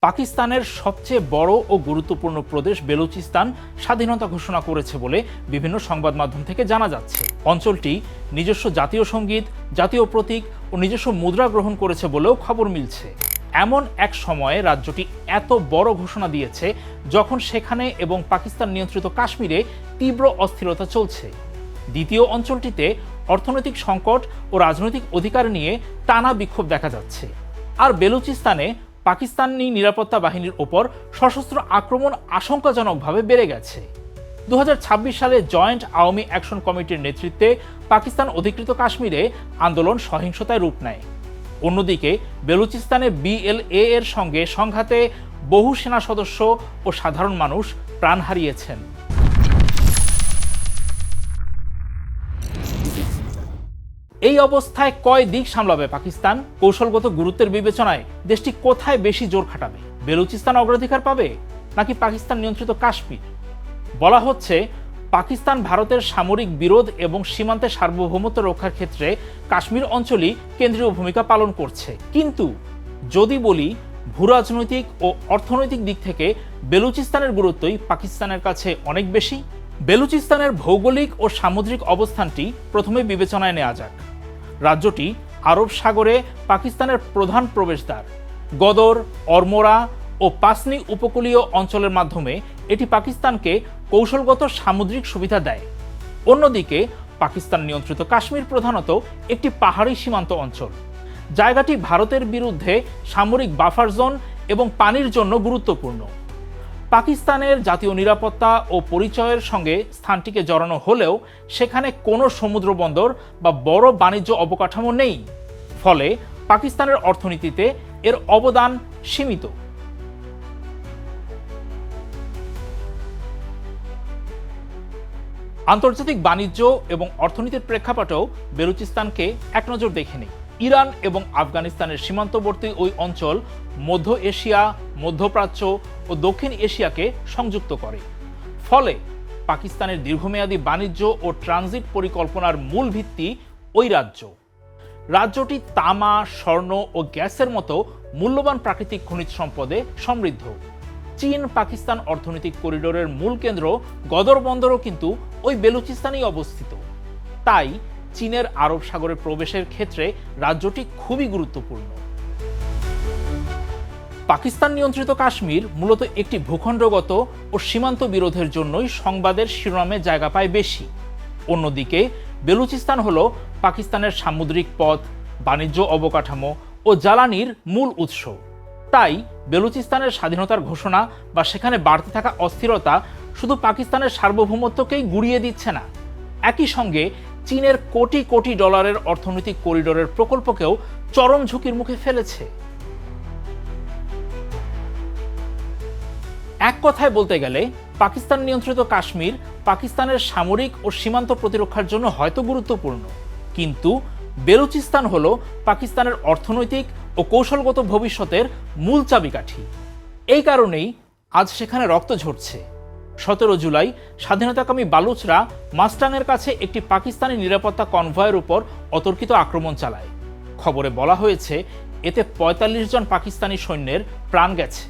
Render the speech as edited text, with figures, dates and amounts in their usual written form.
পাকিস্তানের সবচেয়ে বড় ও গুরুত্বপূর্ণ প্রদেশ বেলুচিস্তান স্বাধীনতা ঘোষণা করেছে বলে বিভিন্ন সংবাদ মাধ্যম থেকে জানা যাচ্ছে। অঞ্চলটি নিজস্ব জাতীয় সঙ্গীত, জাতীয় প্রতীক ও নিজস্ব মুদ্রা গ্রহণ করেছে বলেও খবর মিলছে। এমন এক সময়ে রাজ্যটি এত বড় ঘোষণা দিয়েছে যখন সেখানে এবং পাকিস্তান নিয়ন্ত্রিত কাশ্মীরে তীব্র অস্থিরতা চলছে। দ্বিতীয় অঞ্চলটিতে অর্থনৈতিক সংকট ও রাজনৈতিক অধিকার নিয়ে টানা বিক্ষোভ দেখা যাচ্ছে। আর বেলুচিস্তানে পাকিস্তানি নিরাপত্তা বাহিনীর ওপর সশস্ত্র আক্রমণ আশঙ্কাজনকভাবে বেড়ে গেছে। 2026 সালে জয়েন্ট আওয়ামী অ্যাকশন কমিটির নেতৃত্বে পাকিস্তান অধিকৃত কাশ্মীরে আন্দোলন সহিংসতায় রূপ নেয়। অন্যদিকে বেলুচিস্তানে BLA এর সঙ্গে সংঘাতে বহু সেনা সদস্য ও সাধারণ মানুষ প্রাণ হারিয়েছেন। এই অবস্থায় কয় দিক সামলাবে পাকিস্তান? কৌশলগত গুরুত্বের বিবেচনায় দেশটি কোথায় বেশি জোর খাটাবে? বেলুচিস্তান অগ্রাধিকার পাবে নাকি পাকিস্তান নিয়ন্ত্রিত কাশ্মীর? বলা হচ্ছে পাকিস্তান ভারতের সামরিক বিরোধ এবং সীমান্তের সার্বভৌমত্ব রক্ষার ক্ষেত্রে কাশ্মীর অঞ্চলই কেন্দ্রীয় ভূমিকা পালন করছে। কিন্তু যদি বলি ভূরাজনৈতিক ও অর্থনৈতিক দিক থেকে বেলুচিস্তানের গুরুত্বই পাকিস্তানের কাছে অনেক বেশি। বেলুচিস্তানের ভৌগোলিক ও সামুদ্রিক অবস্থানটি প্রথমে বিবেচনায় নেওয়া যাক। রাজ্যটি আরব সাগরে পাকিস্তানের প্রধান প্রবেশদ্বার। গদর, অরমোরা ও পাসনি উপকূলীয় অঞ্চলের মাধ্যমে এটি পাকিস্তানকে কৌশলগত সামুদ্রিক সুবিধা দেয়। অন্যদিকে পাকিস্তান নিয়ন্ত্রিত কাশ্মীর প্রধানত একটি পাহাড়ি সীমান্ত অঞ্চল। জায়গাটি ভারতের বিরুদ্ধে সামরিক বাফার জোন এবং পানির জন্য গুরুত্বপূর্ণ। পাকিস্তানের জাতীয় নিরাপত্তা ও পরিচয়ের সঙ্গে স্থানটিকে জড়ানো হলেও সেখানে কোনো সমুদ্র বন্দর বা বড় বাণিজ্য অবকাঠামো নেই। ফলে পাকিস্তানের অর্থনীতিতে এর অবদান সীমিত। আন্তর্জাতিক বাণিজ্য এবং অর্থনীতির প্রেক্ষাপটেও বেলুচিস্তানকে এক নজর দেখে নেই। ইরান এবং আফগানিস্তানের সীমান্তবর্তী ওই অঞ্চল মধ্য এশিয়া, মধ্যপ্রাচ্য ও দক্ষিণ এশিয়াকে সংযুক্ত করে। ফলে পাকিস্তানের দীর্ঘমেয়াদী বাণিজ্য ও ট্রানজিট পরিকল্পনার মূল ভিত্তি ওই রাজ্য। রাজ্যটি তামা, স্বর্ণ ও গ্যাসের মতো মূল্যবান প্রাকৃতিক খনিজ সম্পদে সমৃদ্ধ। চীন পাকিস্তান অর্থনৈতিক করিডোরের মূল কেন্দ্র গদর বন্দরও কিন্তু ওই বেলুচিস্তানেই অবস্থিত। তাই চীনের আরব সাগরে প্রবেশের ক্ষেত্রে রাজ্যটি খুবই গুরুত্বপূর্ণ। পাকিস্তান নিয়ন্ত্রিত কাশ্মীর মূলত একটি ভূখণ্ডগত ও সীমান্ত বিরোধের জন্যই সংবাদের শিরোনামে জায়গা পায় বেশি। অন্যদিকে বেলুচিস্তান হল পাকিস্তানের সামুদ্রিক পথ, বাণিজ্য অবকাঠামো ও জ্বালানির মূল উৎস। তাই বেলুচিস্তানের স্বাধীনতার ঘোষণা বা সেখানে বাড়তে থাকা অস্থিরতা শুধু পাকিস্তানের সার্বভৌমত্বকেই গুঁড়িয়ে দিচ্ছে না, একই সঙ্গে চীনের কোটি কোটি ডলারের অর্থনৈতিক করিডোরের প্রকল্পকেও চরম ঝুঁকির মুখে ফেলেছে। এক কথায় বলতে গেলে পাকিস্তান নিয়ন্ত্রিত কাশ্মীর পাকিস্তানের সামরিক ও সীমান্ত প্রতিরক্ষার জন্য হয়তো গুরুত্বপূর্ণ, কিন্তু বেলুচিস্তান হল পাকিস্তানের অর্থনৈতিক ও কৌশলগত ভবিষ্যতের মূল চাবিকাঠি। এই কারণেই আজ সেখানে রক্ত ঝরছে। 17 জুলাই স্বাধীনতাকামী বালুচরা মাস্টাংয়ের কাছে একটি পাকিস্তানি নিরাপত্তা কনভয়ের উপর অতর্কিত আক্রমণ চালায়। খবরে বলা হয়েছে এতে 45 জন পাকিস্তানি সৈন্যের প্রাণ গেছে।